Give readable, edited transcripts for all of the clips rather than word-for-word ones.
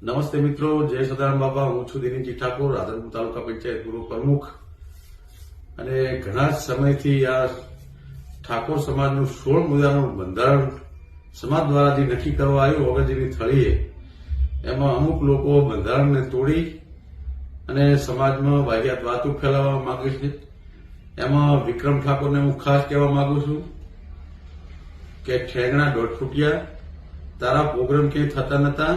નમસ્તે મિત્રો, જય સદારામ બાબા. હું છું દિનેશજી ઠાકોર, રાધનપુર તાલુકા પંચાયત પૂર્વ પ્રમુખ. અને ઘણા સમયથી આ ઠાકોર સમાજનું 16 મુદ્દાનું બંધારણ સમાજ દ્વારા જે નક્કી કરવા આવ્યું ઓગણજીની થળીએ, એમાં અમુક લોકો બંધારણને તોડી અને સમાજમાં વાહિયાત વાતો ફેલાવવા માંગે છે. એમાં વિક્રમ ઠાકોરને હું ખાસ કહેવા માંગુ છું કે ઠેંગણા દોઢ ફૂટ્યા, તારા પ્રોગ્રામ ક્યાંય થતા નતા.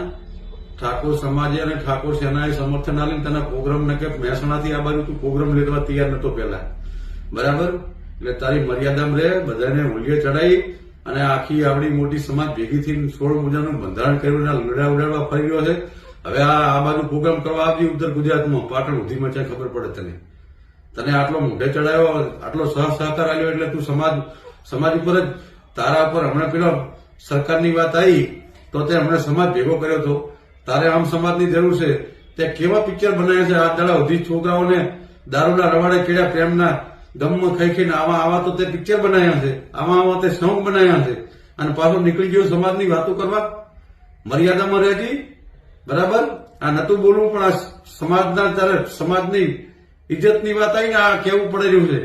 ઠાકોર સમાજે અને ઠાકોર સેનાએ સમર્થન આલીને તેના પ્રોગ્રામ ને કે મહેસાણાથી આ બાજુ તું પ્રોગ્રામ લેવા તૈયાર નતો પેલા, બરાબર? એટલે તારી મર્યાદામાં રહે, બધાને મૂલ્ય ચડાવી અને આખી આવડી મોટી સમાજ ભેગી થઈને 16 મુદ્દાનું બંધારણ કર્યું, લડા ઉડાડવા ફરી રહ્યો છે. હવે આ બાજુ પ્રોગ્રામ કરવા આવજે ઉત્તર ગુજરાતમાં, પાટણ સુધીમાં ચાहे ખબર પડે તને આટલો મોઢે ચડાવ્યો, આટલો સહકાર આવ્યો, એટલે તું સમાજ ઉપર જ તારા ઉપર હમણાં પેલો સરકારની વાત આવી તો તે હમણાં સમાજ ભેગો કર્યો હતો. તારે આમ સમાજની જરૂર છે. તે કેવા પિક્ચર બનાવ્યા છે આ દાડા સુધી, છોકરાઓને દારૂના રવાડે કેળ્યા, પ્રેમના ગમમાં ખાઈ ખાઈને આવા તો તે પિક્ચર બનાવ્યા છે, આવા તે સોંગ બનાવ્યા છે, અને પાછો નીકળી ગયો સમાજની વાતો કરવા. મર્યાદામાં રહેજી, બરાબર? આ નતું બોલવું, પણ આ સમાજના તારે સમાજની ઇજ્જતની વાત આવીને આ કેવું પડે રહ્યું છે.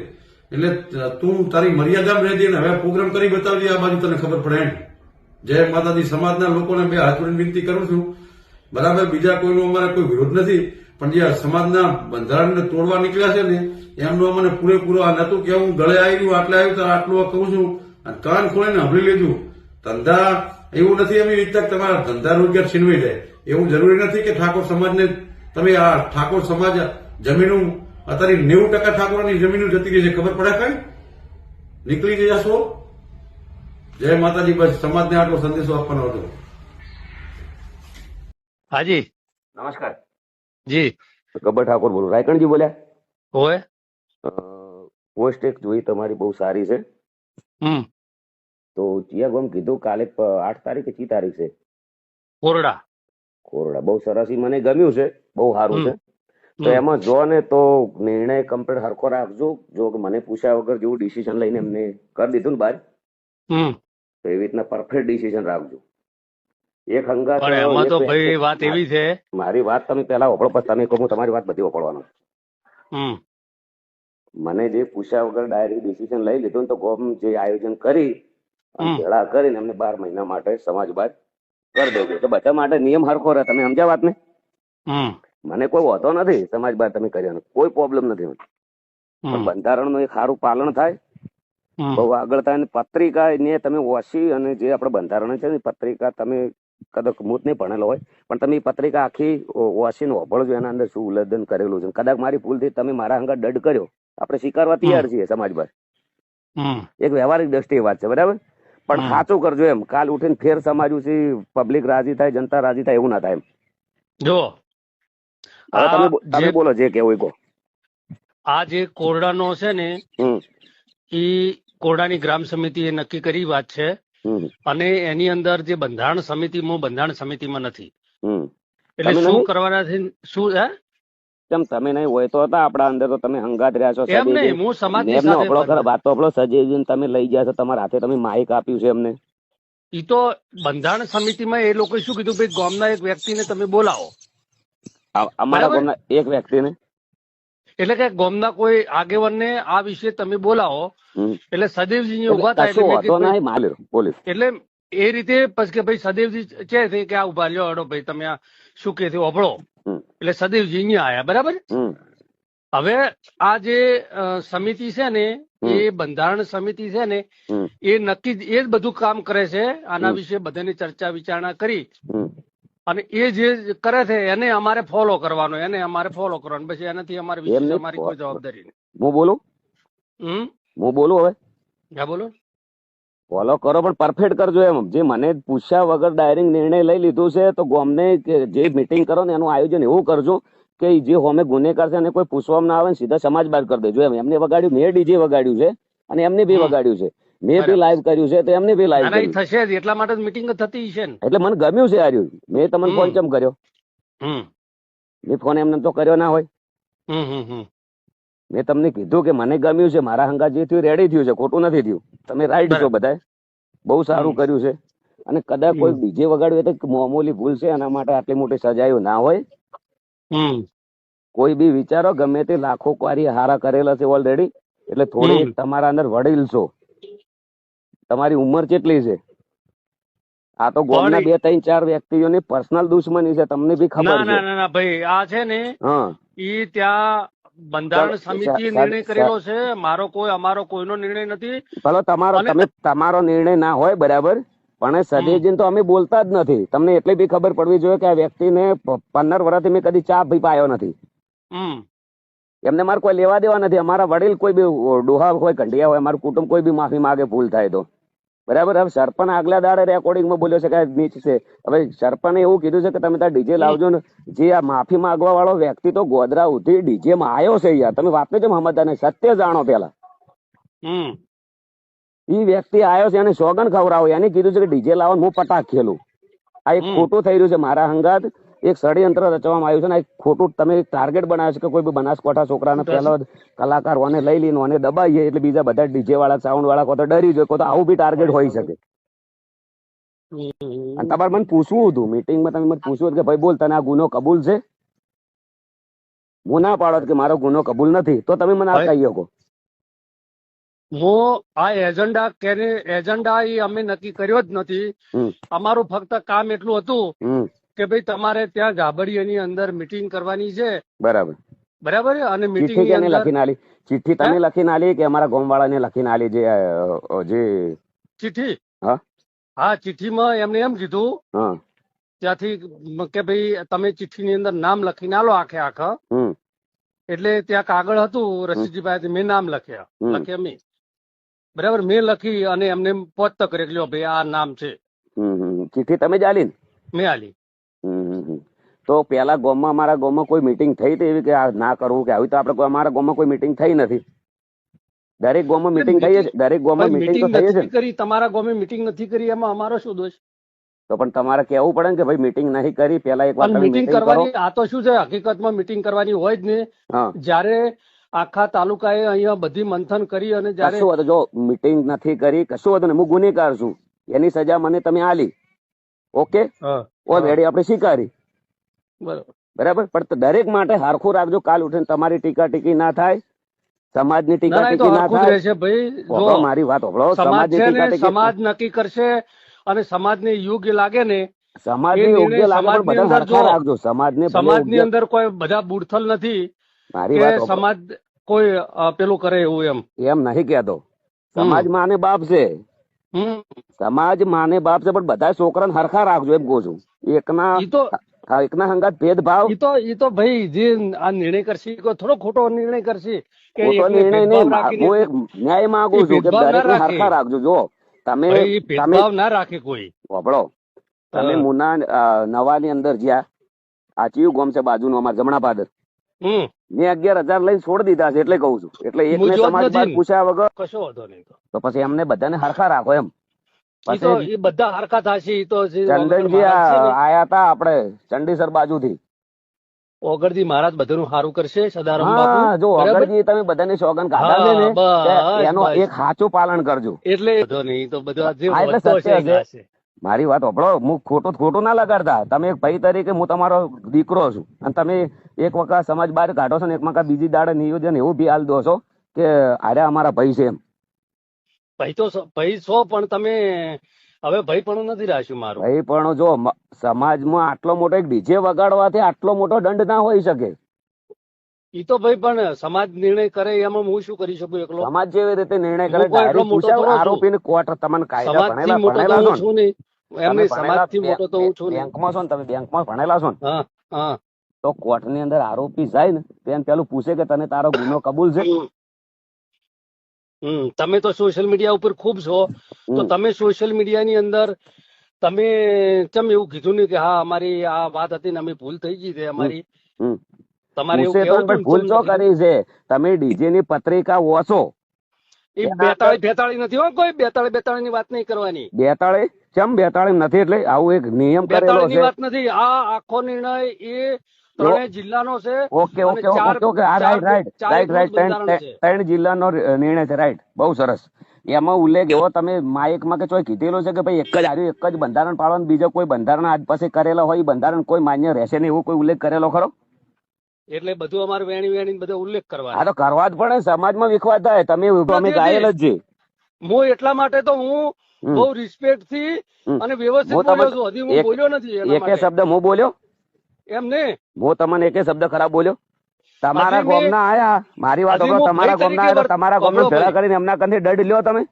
એટલે તું તારી મર્યાદામાં રહેજે ને હવે પ્રોગ્રામ કરી બતાવજે, આ બાજુ તને ખબર પડે. જય માતાજી. સમાજના લોકોને બે હાથ જોડીને વિનંતી કરું છું, બરાબર? બીજા કોઈનો અમારે કોઈ વિરોધ નથી, પણ જે સમાજના બંધારણને તોડવા નીકળ્યા છે ને એમનો અમને પૂરેપૂરો આ નતું કે હું ગળે આવ્યું, આટલે આવ્યું તો આટલું કહું છું. કાન ખોલીને સાંભળી લેજો. ધંધા એવું નથી અમે ઈચ્છતા કે તમારા ધંધા રોજગાર છીનવાઈ જાય, એવું જરૂરી નથી કે ઠાકોર સમાજને તમે આ ઠાકોર સમાજ જમીનું અત્યારે 90% ઠાકોરની જમીનો જતી રહી છે, ખબર પડે? કઈ નીકળી જશો. જય માતાજી. બસ સમાજને આટલો સંદેશો આપવાનો હતો. હાજી નમસ્કાર જી. ગબ્બર ઠાકોર બોલું. રાયકણજી બોલ્યા? હોય. પોસ્ટ એક જોઈ તમારી બહુ સારી છે. તો ચિયા ગોમ કીધું કાલે 8 તારીખે કઈ તારીખ છે? કોરડા. બહુ સરસ, મને ગમ્યું છે, બહુ સારું છે. તો એમાં જો ને તો નિર્ણય કમ્પ્લીટ હરખો રાખજો. જો મને પૂછ્યા વગર જેવું ડિસિઝન લઈને એમને કરી દીધું ને બહાર, તો એવી રીતના પરફેક્ટ ડિસિઝન રાખજો. એક હંગાત એમાં તો ભાઈ વાત એવી છે, મારી વાત તમે પેલા વપડો, પછી તમે કહો તમારી વાત બધી વપડવાનો. મને જે પૂછ્યા વગર ડાયરેક્ટ ડિસિઝન લઈ લીધું ને, તો ગોમ જે આયોજન કરી ભેળા કરીને એમને 12 મહિના માટે સમાજ બાદ કરી દેજો. તો બધા માટે નિયમ હરખો રહે. તમે સમજ્યા વાત ને? મને કોઈ વાંધો નથી સમાજ બાદ તમે કર્યો, કોઈ પ્રોબ્લેમ નથી. પણ બંધારણનું એક સારું પાલન થાય, બહુ આગળ થાય. પત્રિકા ને તમે વાંચી અને જે આપણે બંધારણ છે ને પત્રિકા તમે કદાચ હું જ નહીં ભણેલો હોય, પણ તમે પત્રિકા આખી વાંચીને વાપરજો, એના અંદર શું ઉલ્લંઘન કરેલું છે. કદાચ મારી ભૂલથી તમે મારા અંગત દંડ કર્યો, આપણે સ્વીકારવા તૈયાર છીએ સમાજ બાદ. એક વ્યવહારિક દ્રષ્ટિએ વાત છે, બરાબર? પણ સાચું કરજો એમ. કાલ ઉઠીને ફેર સમાજ ઉછી પબ્લિક રાજી થાય, જનતા રાજી થાય, એવું ના થાય એમ. જો તમે બોલો જે કેવું કહો. આ જે કોરડાનો છે ને, એ કોરડાની ગ્રામ સમિતિએ નક્કી કરી વાત છે, અને એની અંદર જે બંધારણ સમિતિમાં નથી. એટલે શું કરવાના છે? શું હે? કેમ તમે નહીં હોય તો હતા આપડા અંદર, તો તમે હંગાત રહ્યા છો. એમ નહીં, હું સમાજની સાથે વાત તો આપણો સજેજીને તમે લઈ ગયા છો, તમારા હાથે તમે માઇક આપ્યું છે એમને. ઈ તો બંધારણ સમિતિમાં એ લોકો શું કીધું, ભાઈ ગામના એક વ્યક્તિને તમે બોલાવો. અમારા ગામના એક વ્યક્તિને એટલે કે ગામના કોઈ આગેવાનને આ વિશે તમે બોલાવો એટલે સદેવજી ઉભા થાય કશું એટલે વાંધો મેં નહીં, માલ્યો પોલીસ. એટલે એ રીતે પછી કે ભાઈ સદેવજી છે કે આ ઉભા લ્યો હડો ભાઈ તમે આ શું કે છે ઓભળો એટલે સદેવજી અહીંયા આયા બરાબર. હવે આ જે સમિતિ છે ને એ બંધારણ સમિતિ છે ને એ નક્કી એ જ બધું કામ કરે છે. આના વિશે બધાની ચર્ચા વિચારણા કરી અને એ જે કરે છે એને અમારે ફોલો કરવાનો, એને અમારે ફોલો કરવાનો. પછી એનાથી અમારે વિશેષ અમારી કોઈ જવાબદારી નહીં. હું બોલું હવે? હા બોલો. ફોલો કરો પણ પરફેક્ટ કરજો. એમ જે મને પૂછ્યા વગર ડાયરેક્ટ નિર્ણય લઈ લીધું છે તો ગામને જે મીટિંગ કરો ને એનું આયોજન એવું કરજો કે જે હોમે ગુનેગાર છે એને કોઈ પૂછવામાં ના આવે ને સીધા સમાજ બહાર કરી દેજો. એમને વગાડ્યું, મેં ડીજે વગાડ્યું છે અને એમને બી વગાડ્યું છે, મેં બી લાઈવ કર્યું છે તો એમને બી લાઈવ કર્યું થશે જ એટલા માટે મીટિંગ થતી છે ને. એટલે મને ગમ્યું છે આર્યું. મેં તમને ફોન ચમ કર્યો? મેં ફોન એમને તો કર્યો ના હોય. મેં તમને કીધું કે મને ગમ્યું છે, મારા હંગા જે થયું રેડી થયું છે, ખોટું નથી થયું. તમે રાઈટ છો, બધા બહુ સારું કર્યું છે. અને કદાચ કોઈ ડીજે વગાડ્યું તો મામૂલી ભૂલ છે, એના માટે આટલી મોટી સજાયો ના હોય. કોઈ બી વિચારો ગમે તે લાખો કાર્ય હારા કરેલા છે ઓલરેડી. એટલે થોડી તમારા અંદર વડીલ છો, તમારી ઉંમર કેટલી છે? આ તો ગામના 2, 3, 4 વ્યક્તિઓની પર્સનલ દુશ્મની છે, તમને બી ખબર છે. ના ભાઈ આ છે ને ઈ ત્યાં બંધારણ સમિતિએ નિર્ણય કરેલો છે. અમારો કોઈનો નિર્ણય નથી. ભલે તમારો નિર્ણય ના હોય બરાબર, પણ સદેવજી તો અમે બોલતા જ નથી. તમને એટલી બી ખબર પડવી જોઈએ કે આ વ્યક્તિને 15 વર્ષથી મેં કદી ચા ભી પાયો નથી. એમને મારે કોઈ લેવા દેવા નથી. અમારા વડીલ કોઈ બી ડોહા હોય, કંઢિયા હોય, અમારું કુટુંબ કોઈ બી માફી માંગે ભૂલ થાય તો બરાબર. હવે સરપંચ આગલા દાડે રેકોર્ડિંગમાં બોલ્યો છે કે નીચ છે. હવે સરપંચે એવું કીધું છે કે તમે ત્યાં ડીજે લાવજો ને. જે આ માફી માંગવા વાળો વ્યક્તિ તો ગોધરા ઉઠી ડીજે માં આવ્યો છે યાર. તમે વાત કેમ સમજતા નહીં? સત્ય જાણો પેલા. ઈ વ્યક્તિ આવ્યો છે, એને સોગન ખવડાવો, એને કીધું છે કે ડીજે લાવો, હું પટાક ખેલું. આ એક ખોટું થઈ રહ્યું છે. મારા હંગાત એક ષડયંત્ર રચવામાં આવ્યું છે ને એક ખોટું તમે ટાર્ગેટ બનાવ્યું છે કે કોઈ બી બનાસકાંઠા છોકરાને પહેલો કલાકારોને લઈ લઈને અને દબાઈએ એટલે બીજા બધા ડીજે વાળા, સાઉન્ડ વાળા કોઈ તો ડરી જાય, કોઈ તો આવું બી ટાર્ગેટ હોઈ શકે. અને તમારે મને પૂછવું હતું મીટિંગમાં, તમે મને પૂછવું કે ભાઈ બોલ તને આ ગુનો કબૂલ છે? હું ના પાડો કે મારો ગુનો કબૂલ નથી તો તમે મને આ કહી શકો. હું આ એજન્ડા એ અમે નક્કી કર્યો જ નથી. અમારું ફક્ત કામ એટલું હતું કે ભાઈ તમારે ત્યાં ગાબડિયાની અંદર મીટિંગ કરવાની છે. બરાબર. અને મીટિંગ લખીને આલી ચિઠ્ઠી તમે લખીને આલી કે અમારા ગામવાળાને લખીને આલી? જે ચિઠ્ઠી, હા ચિઠ્ઠીમાં એમને એમ કીધું ત્યાંથી કે ભાઈ તમે ચિઠ્ઠીની અંદર નામ લખીને આલો આખા. એટલે ત્યાં કાગળ હતું રસીદભાઈ, મેં નામ લખ્યા મેં. બરાબર. મેં લખી અને એમને પોત કરી લ્યો ભાઈ આ નામ છે. ચિઠ્ઠી તમે જ આલી? મેં આલી. તો પેલા ગામમાં, અમારા ગામમાં કોઈ મીટિંગ થઈ હતી એવી કે આ ના કરવું કે આવી? તો આપણે અમારા ગામમાં કોઈ મીટિંગ થઈ નથી. દરેક ગામમાં મીટિંગ થઈ છે. દરેક ગામમાં મીટિંગ તો થઈ છે. તમારા ગામે મીટિંગ નથી કરી એમાં અમારો શું દોષ? તો પણ તમારે કેવું પડે કે ભાઈ મીટિંગ નહીં કરી. પેલા એક વાર મીટિંગ કરવાની, આ તો શું છે હકીકતમાં મીટિંગ કરવાની હોય જ ને. જયારે આખા તાલુકાએ અહીંયા બધી મંથન કરી અને જયારે જો મીટિંગ નથી કરી કશું હતું ને, હું ગુનેગાર છું, એની સજા મને તમે આલી. ઓકે, ઓલરેડી આપણે સ્વીકારી. બરાબર. પણ દરેક માટે હરખું રાખજો. કાલ ઉઠીને તમારી ટીકા ટીકી ના થાય, સમાજની ટીકા ટીકી ના થાય. મારી વાત સાંભળો. સમાજ નક્કી કરશે અને સમાજને યોગ્ય લાગે ને, સમાજને યોગ્ય લાગે બધા હરખા રાખજો. સમાજની અંદર કોઈ બધા બુડથલ નથી. મારી વાત સમાજ કોઈ પેલું કરે એવું એમ નહીં કહેતો. સમાજ માને બાપ છે, સમાજ માને બાપ છે, પણ બધા છોકરાને હરખા રાખજો એમ કહું છું. એકના હંગાત ભેદભાવ ઈ તો ભાઈ જે આ નિર્ણય કરશે થોડો ખોટો નિર્ણય કરશે. ખોટો નિર્ણય નહીં, હું એક ન્યાય માંગુ છું કે દરેકને હરખા રાખજો. જો તમે ભેદભાવ ના રાખે કોઈ. વાપરો તમે મુના નવાની અંદર જ્યાં આ ચિયું ગામ છે બાજુનું અમારા જમણા પાદર, મેં 11,000 લઈને છોડી દીધા છે એટલે કઉ છું. એટલે એકને સમાજ બાદ પૂછ્યા વગર કશો વાંધો નહીં. તો પછી એમને બધાને હરખા રાખો એમ. પછી બધા હરખા થશે. ચંદનજી આયા હતા આપણે ચંડીસર બાજુથી. ઓગળજી મહારાજ બધાનું સારું કરશે. સદારામ બાપુ જો ઓગળજી તમે બધાની સોગન કાઢા છે ને એનો એક સાચું પાલન કરજો. એટલે નહીં તો બધા મારી વાત સાંભળો, હું ખોટું ના લગાડતા. તમે એક ભાઈ તરીકે હું તમારો દીકરો છું અને તમે એક વખત સમાજ બહાર કાઢો છો ને એક વખત બીજી દાડે નિયોજન એવું બી હાલ દો છો કે અરે અમારા ભાઈ છે એમ. ભાઈ છો પણ તમે હવે ભાઈ પણ નથી રાખ્યું મારું. ભાઈ પણ જો સમાજમાં આટલો મોટો એક ડીજે વગાડવાથી આટલો મોટો દંડ ના હોઈ શકે. ઈ તો ભાઈ પણ સમાજ નિર્ણય કરે એમાં હું શું કરી શકું એકલો? સમાજ જેવી રીતે નિર્ણય હું કરે કોઈ એટલો direct મોટો પૂછાય, થોડો છું. આરોપીને કોર્ટ તમને કાયદા સમાજથી મોટો તો ભણેલા હું છો ને? છું નહીં. એમ તમે નહીં, સમાજથી મોટો તો હું છું નહીં. બેંકમાં છો ને, તમે બેંકમાં ભણેલા છો ને, હા હા. તો કોર્ટની અંદર આરોપી જાય ને તેને પેલું પૂછે કે તને તારો ગુનો કબૂલ છે? તમે તો સોશિયલ મીડિયા ઉપર ખૂબ છો, તો તમે સોશિયલ મીડિયાની અંદર તમે કેમ એવું કીધું નહીં કે હા અમારી આ વાત હતી ને અમે ભૂલ થઈ ગઈ છે અમારી? તમારે એવું પૂછે તો કેવું પણ ભૂલ તો કરી છે. તમે ડીજે ની પત્રિકા વાંચો. એ 42 નથી હો, કોઈ 42 ની વાત નહીં કરવાની. 42 કેમ 42 નથી? એટલે આવું એક નિયમ કરેલો 42 ની છે. વાત નથી. આ આખો નિર્ણય એ ત્રણેય જિલ્લાનો છે. ઓકે ઓકે ઓકે ઓકે આ રાઈટ ત્રણ જિલ્લાનો નિર્ણય છે. રાઈટ, બહુ સરસ. એમાં ઉલ્લેખ એવો તમે માઇકમાં કે ચોય કીધેલો છે કે ભાઈ એક જ બંધારણ પાળવાનું, બીજો કોઈ બંધારણ આજ પાસે કરેલો હોય બંધારણ કોઈ માન્ય રહેશે નહીં એવો કોઈ ઉલ્લેખ કરેલો ખરો? એટલે બધું અમારે વેણી બધો ઉલ્લેખ કરવાનો. આ તો કરવા જ પડે, સમાજમાં વિખવાદ થાય. તમે ઘાયલ જ છે. હું એટલા માટે તો હું બહુ રિસ્પેક્ટ થી અને વ્યવસ્થિત બોલ્યો છું. હજી હું બોલ્યો નથી. એકે શબ્દ હું બોલ્યો એમ ને? હું તમને એકે શબ્દ ખરાબ બોલ્યો? તમારા ગામના આયા, મારી વાત સાંભળો, તમારા ગામના આયા તો તમારા ગામના ભેળા કરીને એમના કંથી દંડ લ્યો તમે.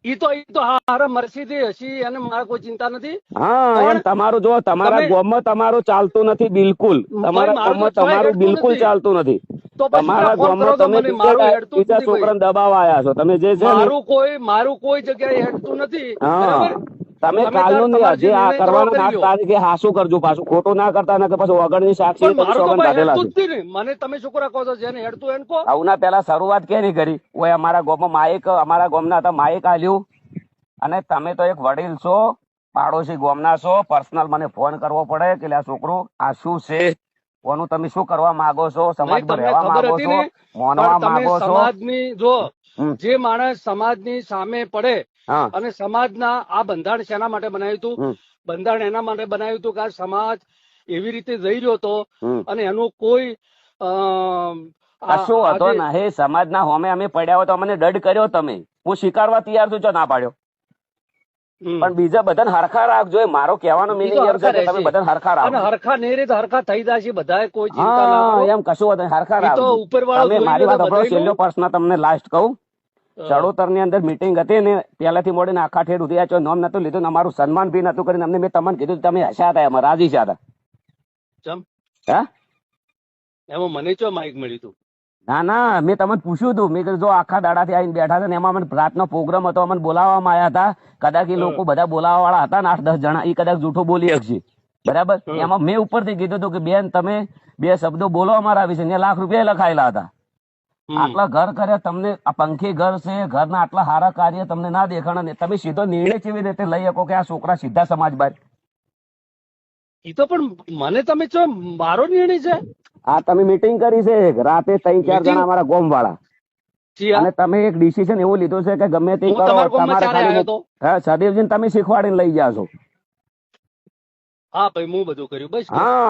ઈ તો હારા મરસી થી હસી અને મારે કોઈ ચિંતા નથી. હા એમ તમારું જો તમારા ગામમાં તમારું ચાલતું નથી બિલકુલ. તમારા ગામમાં તમારું બિલકુલ ચાલતું નથી. તમારા ગામમાં તમે બીજા છોકરાને દબાવવા આવ્યા છો. તમે જે છે મારું કોઈ જગ્યાએ હેડતું નથી. તમે કાલનું જે આ કરવાના 8 તારીખે હાસું કરજો, પાછું ખોટું ના કરતા ને પછી વગરની સાક્ષી કાઢેલા છે. મને તમે શું કહો છો? જેને હેડતું એને કહો. આવું પેલા શરૂઆત કેની કરી? ઓય અમારા ગામમાં માઇક, અમારા ગામના હતા માઇક આલ્યું અને તમે તો એક વડીલ છો, પાડોશી ગામના છો, પર્સનલ મને ફોન કરવો પડે કે આ છોકરું આ શું છે, કોનું તમે શું કરવા માંગો છો, સમાજમાં રહેવા માંગો છો, માનવા માંગો છો? સમાજની જો જે માણસ સમાજની સામે પડે અને સમાજના આ બંધારણ શેના માટે બનાવ્યું હતું? બંધારણ એના માટે બનાવ્યું હતું કે આ સમાજ એવી રીતે જઈ રહ્યો હતો અને એનું કોઈ કશું હતો નહીં. સમાજના હોમે અમે પડ્યા હોય તો અમને દંડ કર્યો તમે, હું સ્વીકારવા તૈયાર છું, ના પાડ્યો. પણ બીજા બધાને હરખા રાખજો. મારો કહેવાનો મિનિંગ એમ છે કે તમે બધાને હરખા રાખો. હરખા નહીં રે તો હરખા થઈ જશે બધા, કોઈ ચિંતા ના કરો. એમ કશું હતું, હરખા રાખો. તમે મારી વાત સાંભળો, છેલ્લો પ્રશ્ન તમને લાસ્ટ કહું. ચડોતર ની અંદર મીટિંગ હતી ને, પેલાથી મળીને આખા ઠેર ઉધી આચો નામ નતું લીધું, અમારું સન્માન બી નતું કરીને અમને મેં તમને કીધું તમે હસ્યા હતા, એમાં રાજી હતા. હા એમાં મને ચો માઇક મળ્યું હતું? ના મેં તમને પૂછ્યું હતું. મેં કીધું જો આખા દાડાથી આવીને બેઠા હતા ને એમાં મને રાતનો પ્રોગ્રામ હતો, અમને બોલાવવામાં આવ્યા હતા. કદાચ એ લોકો બધા બોલાવવા વાળા હતા ને 8-10 જણા, એ કદાચ જૂઠું બોલી શકશે. બરાબર? એમાં મેં ઉપરથી કીધું હતું કે બેન તમે 2 શબ્દો બોલો અમારા વિશે. ને લાખ રૂપિયા લખાયેલા હતા. આટલા ઘર કર્યા તમને, આ પંખી ઘર છે, ઘરના આટલા સારા કાર્ય તમને ના દેખાણા. તમે સીધો નિર્ણય કેવી રીતે લઈ શકો કે આ છોકરા સીધા સમાજ બહાર? એ તો પણ મને તમે છો, મારો નિર્ણય છે. આ તમે મીટિંગ કરી છે રાતે 3-4 જણા અમારા ગોમ વાળા, અને તમે એક ડિસિઝન એવું લીધું છે કે ગમે તે કરો તમારે ખાલી સદેવજી તમે શીખવાડીને લઈ જાશો. હા ભાઈ, હું બધું કર્યું બસ. હા.